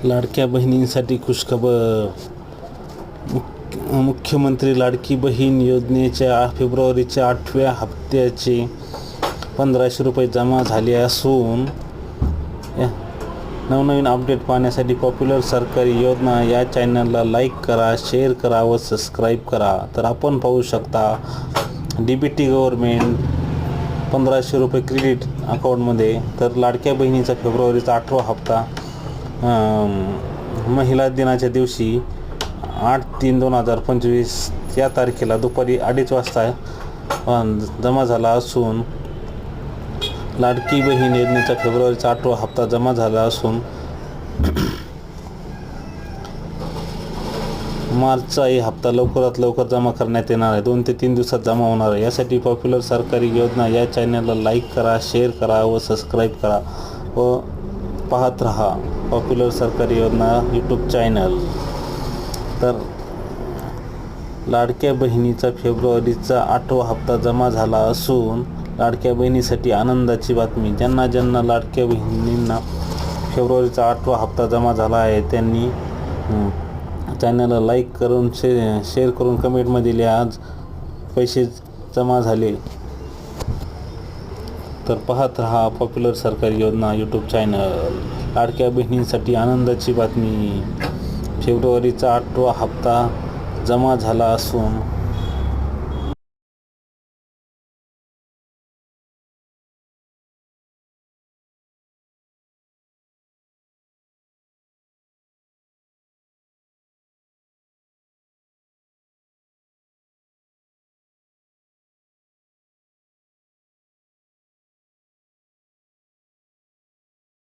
लाडक्या बहिणींसाठी खुशखबर. मुख्यमंत्री लाडकी बहीण योजनेच्या फेब्रुवारीच्या 8व्या हप्त्याचे 1500 रुपये जमा झाले असून नवनवीन अपडेट पाहण्यासाठी पॉप्युलर सरकारी योजना या चॅनलला लाईक करा, शेअर करा व सबस्क्राईब करा. तर आपण पाहू शकता DBT गव्हर्मेंट 1500 रुपये क्रेडिट अकाउंटमध्ये. तर लाडक्या बहिणीचा फेब्रुवारीचा 8वा हप्ता महिला दिनाच्या दिवशी 8/3/2025 या तारखेला दुपारी 2:30 वाजता जमा झाला असून लाडकी बहीण योजनेचा फेब्रुवारीचा 8वा हप्ता जमा झाला असून मार्चचा हप्ता लवकरात लवकर जमा करण्यात येणार आहे. 2 ते 3 दिवसात जमा होणार आहे. यासाठी पॉप्युलर सरकारी योजना या चॅनलला लाईक करा, शेअर करा व सबस्क्राईब करा व पाहत रहा पॉप्युलर सरकारी योजना यूट्यूब चॅनल. तर लाडक्या बहिणीचा फेब्रुवारीचा 8वा हप्ता जमा झाला असून लाडक्या बहिणीसाठी आनंदाची बातमी. ज्यांना लाडक्या बहिणींना फेब्रुवारीचा 8वा हप्ता जमा झाला आहे त्यांनी चॅनलला लाईक करून शेअर करून कमेंटमध्ये लिहा आज पैसे जमा झाले. तर पाहत रहा पॉप्युलर सरकारी योजना यूट्यूब चॅनल. लाडक्या बहिणींसाठी आनंदाची बातमी. फेब्रुवारीचा 8वा हप्ता जमा झाला असून